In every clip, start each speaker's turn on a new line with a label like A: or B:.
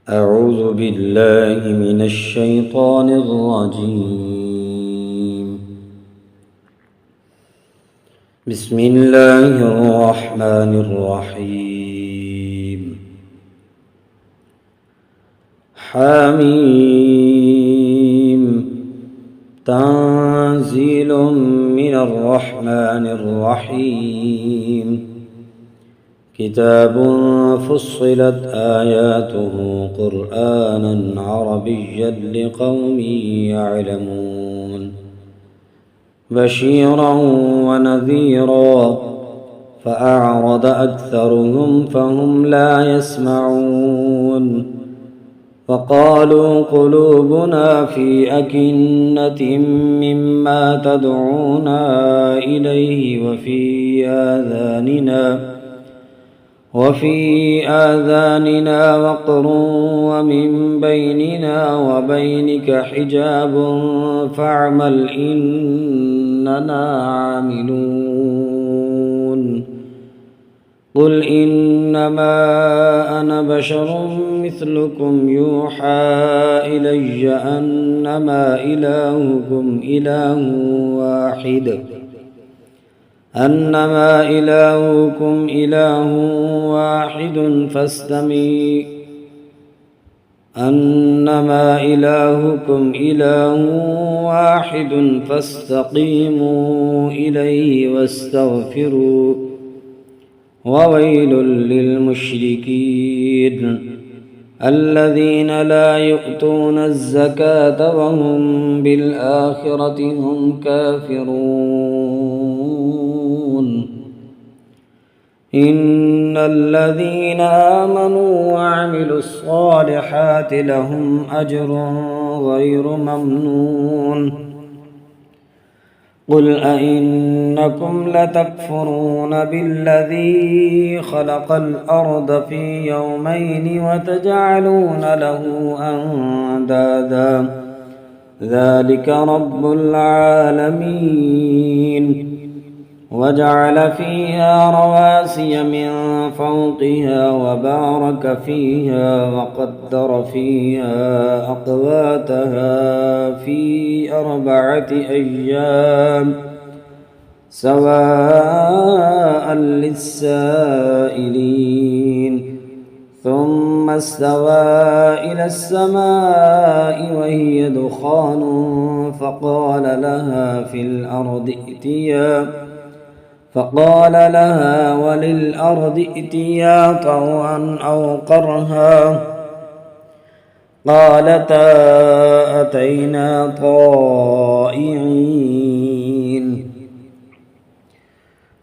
A: أعوذ بالله من الشيطان الرجيم. بسم الله الرحمن الرحيم. حميم. تنزيل من الرحمن الرحيم. كتاب فصلت آياته قرآنا عربيا لقوم يعلمون بشيرا ونذيرا فأعرض أكثرهم فهم لا يسمعون وقالوا قلوبنا في أكنة مما تدعونا إليه وفي آذاننا وقر ومن بيننا وبينك حجاب فاعمل إننا عاملون. قل إنما أنا بشر مثلكم يوحى إلي أنما إلهكم إله واحد فاستقيموا إليه واستغفروا وويل للمشركين الذين لا يؤتون الزكاة وهم بالآخرة هم كافرون. إن الذين آمنوا وعملوا الصالحات لهم أجر غير ممنون. قل أئنكم لتكفرون بالذي خلق الأرض في يومين وتجعلون له أندادا ذلك رب العالمين. وجعل فيها رواسي من فوقها وبارك فيها وقدر فيها أقواتها في 4 أيام سواء للسائلين. ثم استوى إلى السماء وهي دخان فقال لها وللأرض ائتيا طوعا أو كرها قالتا أتينا طائعين.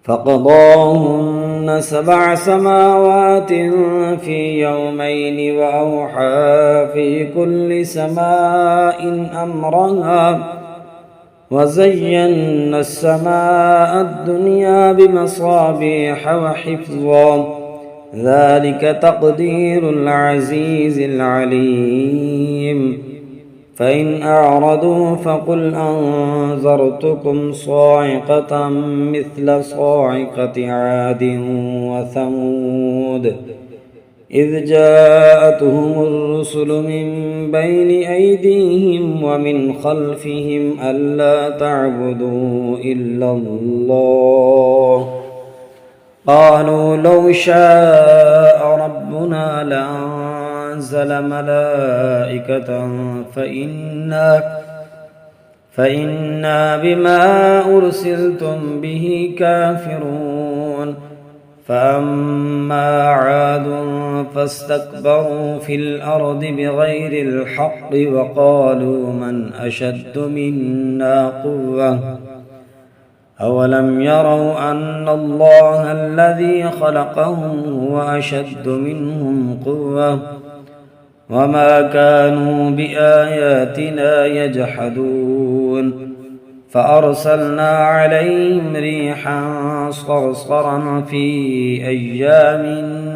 A: فقضاهن 7 سماوات في يومين وأوحى في كل سماء أمرها وزينا السماء الدنيا بمصابيح وحفظا ذلك تقدير العزيز العليم. فإن أعرضوا فقل أنذرتكم صاعقة مثل صاعقة عاد وثمود إذ جاءتهم الرسل من بين أيديهم ومن خلفهم ألا تعبدوا إلا الله قالوا لو شاء ربنا لأنزل ملائكة فإنا بما أرسلتم به كافرون. فأما عاد فاستكبروا في الأرض بغير الحق وقالوا من أشد منا قوة أولم يروا أن الله الذي خلقهم هو أشد منهم قوة وما كانوا بآياتنا يجحدون. فأرسلنا عليهم ريحا صرصرا في أيام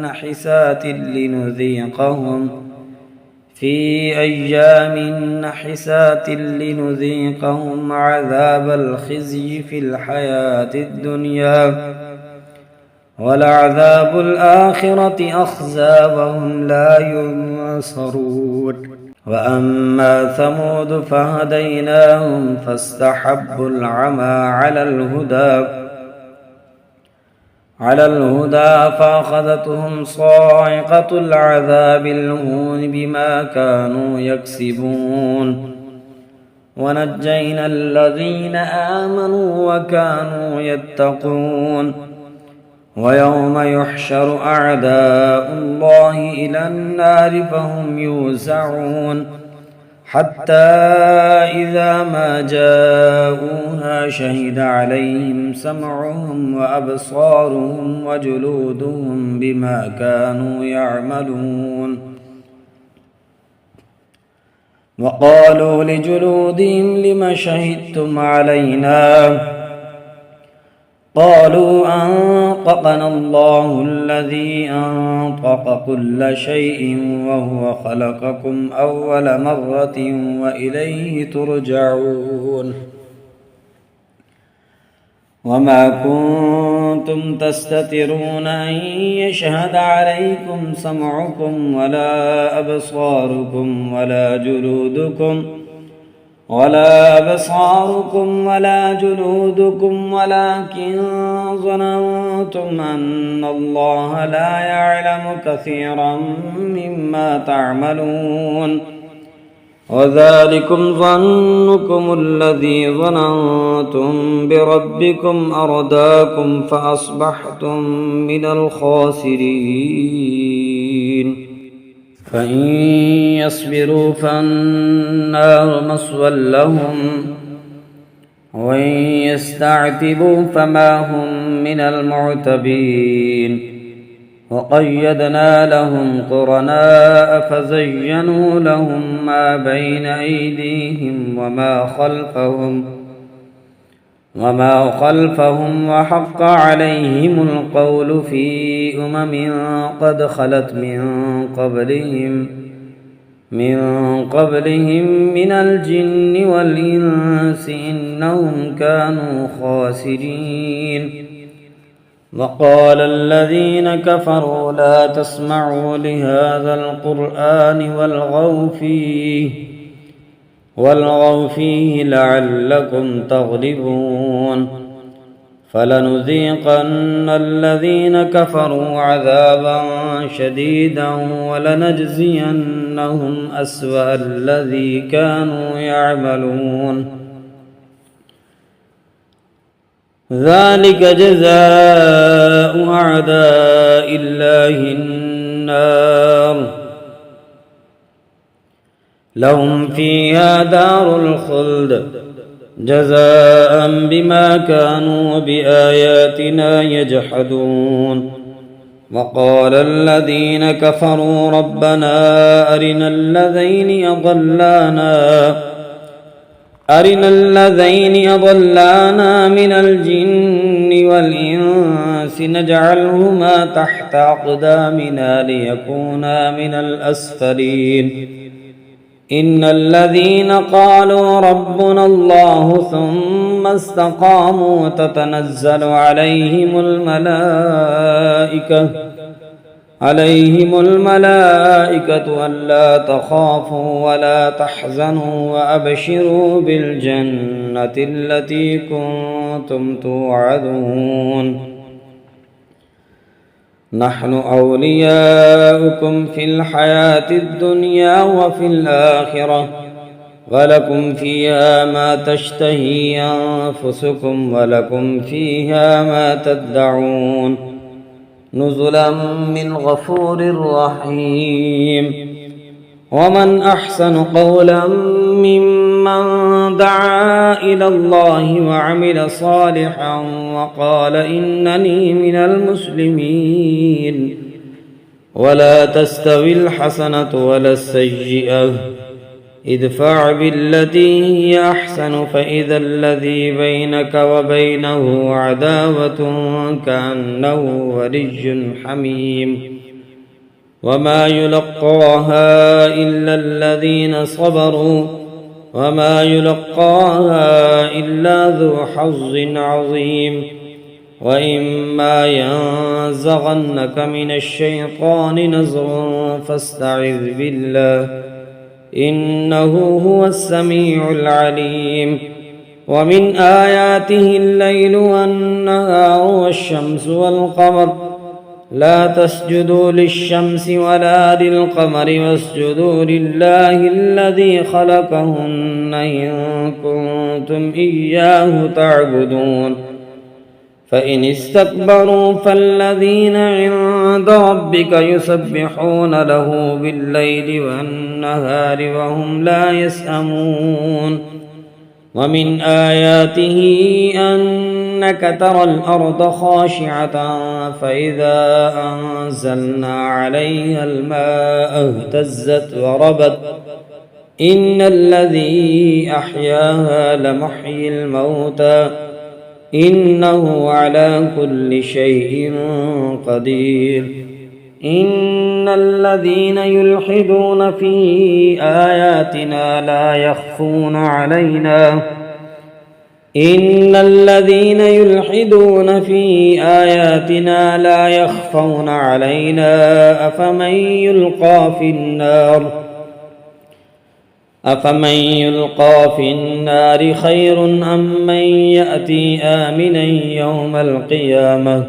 A: نحسات لنذيقهم عذاب الخزي في الحياة الدنيا ولعذاب الآخرة أخزى وهم لا ينظرون. ينصرون. وأما ثمود فهديناهم فاستحبوا العمى على الهدى فأخذتهم صاعقة العذاب الهون بما كانوا يكسبون. ونجينا الذين آمنوا وكانوا يتقون. ويوم يحشر أعداء الله إلى النار فهم يوزعون حتى إذا ما جاءوها شهد عليهم سمعهم وأبصارهم وجلودهم بما كانوا يعملون. وقالوا لجلودهم لم شهدتم علينا قالوا أنطقنا الله الذي أنطق كل شيء وهو خلقكم أول مرة وإليه ترجعون. وما كنتم تستترون أن يشهد عليكم سمعكم ولا أبصاركم ولا جلودكم ولكن ظننتم أن الله لا يعلم كثيرا مما تعملون. وذلكم ظنكم الذي ظننتم بربكم أرداكم فأصبحتم من الخاسرين. فإن يصبروا فالنار مثوى لهم وإن يستعتبوا فما هم من المعتبين. وقيدنا لهم قرناء فزينوا لهم ما بين أيديهم وما خلفهم وحق عليهم القول في قد خلت من قبلهم من الجن والإنس إنهم كانوا خاسرين. وقال الذين كفروا لا تسمعوا لهذا القرآن والغوا فيه لعلكم تغلبون. فلنذيقن الذين كفروا عذابا شديدا ولنجزينهم أسوأ الذي كانوا يعملون. ذلك جزاء أعداء الله النار لهم فيها دار الخلد جزاء بما كانوا بآياتنا يجحدون. وقال الذين كفروا ربنا أرنا الذين أضلانا من الجن والإنس نجعلهما تحت أقدامنا ليكونا من الأسفلين. إن الذين قالوا ربنا الله ثم استقاموا تتنزل عليهم الملائكة ألا تخافوا ولا تحزنوا وأبشروا بالجنة التي كنتم توعدون. نحن أولياؤكم في الحياة الدنيا وفي الآخرة ولكم فيها ما تشتهي أنفسكم ولكم فيها ما تدعون نزلا من غفور رحيم. ومن أحسن قولا ممن دعا إلى الله وعمل صالحا وقال إنني من المسلمين. ولا تستوي الحسنة ولا السيئة ادفع بالتي هي أحسن فإذا الذي بينك وبينه عداوة كأنه ولي حميم. وما يلقاها إلا الذين صبروا وما يلقاها إلا ذو حظ عظيم. وإما ينزغنك من الشيطان نزغ فاستعذ بالله إنه هو السميع العليم. ومن آياته الليل والنهار والشمس والقمر لا تسجدوا للشمس ولا للقمر واسجدوا لله الذي خلقهن إن كنتم إياه تعبدون. فإن استكبروا فالذين عند ربك يسبحون له بالليل والنهار وهم لا يسأمون. ومن آياته أنك ترى الأرض خاشعة فإذا أنزلنا عليها الماء اهتزت وربت إن الذي أحياها لمحيي الموتى إنه على كل شيء قدير. إن الذين يلحدون في آياتنا لا يخفون علينا أفمن يلقى في النار خير أم من يأتي آمنا يوم القيامة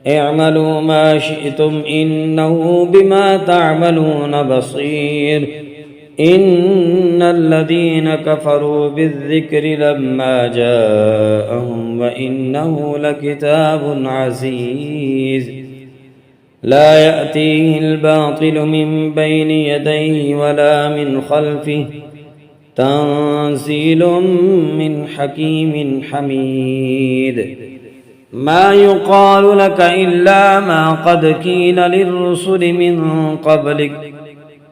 A: اعملوا ما شئتم إنه بما تعملون بصير. إن الذين كفروا بالذكر لما جاءهم وإنه لكتاب عزيز لا يأتيه الباطل من بين يديه ولا من خلفه تنزيل من حكيم حميد. ما يقال لك إلا ما قد قيل للرسل من قبلك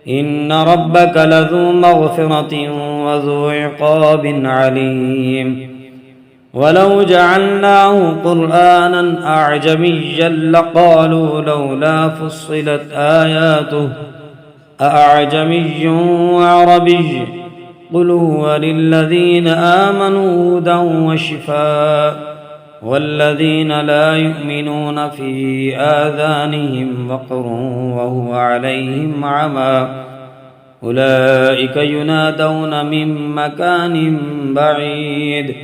A: إن ربك لذو مغفرة وذو عقاب عليم. ولو جعلناه قرآنا أعجميا لقالوا لولا فصلت آياته أأعجمي وعربي قل هو للذين آمنوا هدى وشفاء والذين لا يؤمنون في آذانهم وقر وهو عليهم عمى أولئك ينادون من مكان بعيد.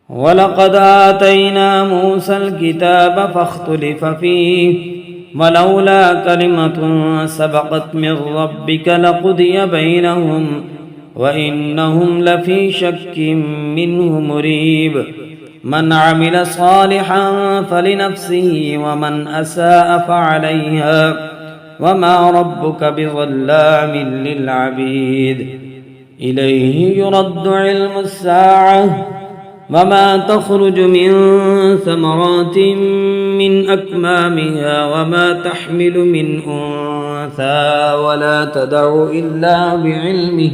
A: ولقد آتينا موسى الكتاب فاختلف فيه ولولا كلمة سبقت من ربك لقضي بينهم وإنهم لفي شك منه مريب. من عمل صالحا فلنفسه ومن أساء فعليها وما ربك بظلام للعبيد. إليه يرد علم الساعة وما تخرج من ثمرات من أكمامها وما تحمل من أنثى ولا تدع إلا بعلمه.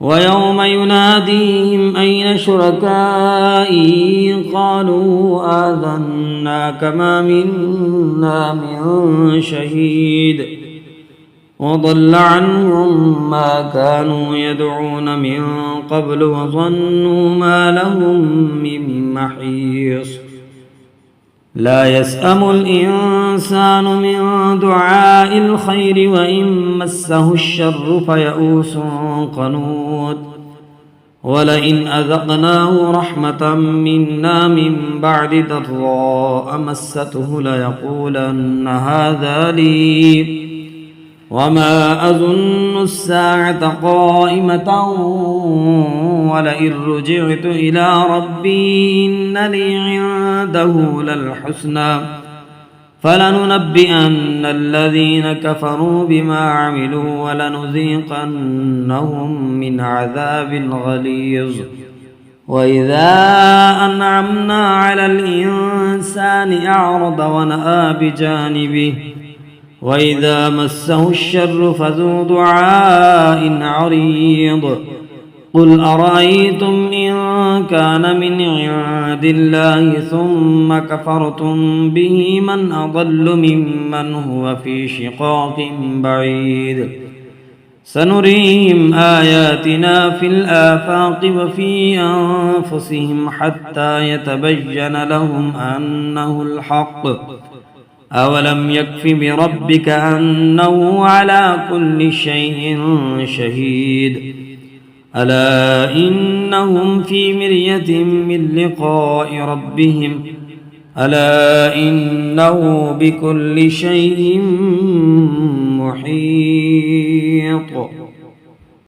A: ويوم يناديهم أين شركائي قالوا آذناك ما منا من شهيد وضل عنهم ما كانوا يدعون من قبل وظنوا ما لهم من محيص. لا يسأم الإنسان من دعاء الخير وإن مسه الشر فيئوس قنوط. ولئن أذقناه رحمة منا من بعد ضراء مسته ليقولن هذا لي وما أظن الساعة قائمة ولئن رجعت إلى ربي إن لي عنده للحسنى فلننبئن الذين كفروا بما عملوا ولنذيقنهم من عذاب غليظ. وإذا أنعمنا على الإنسان أعرض ونأى بجانبه وإذا مسه الشر فذو دعاء عريض. قل أرأيتم إن كان من عند الله ثم كفرتم به من أضل ممن هو في شقاق بعيد. سنريهم آياتنا في الآفاق وفي أنفسهم حتى يتبين لهم أنه الحق. أولم يكف بربك أنه على كل شيء شهيد. ألا إنهم في مرية من لقاء ربهم ألا إنه بكل شيء محيط.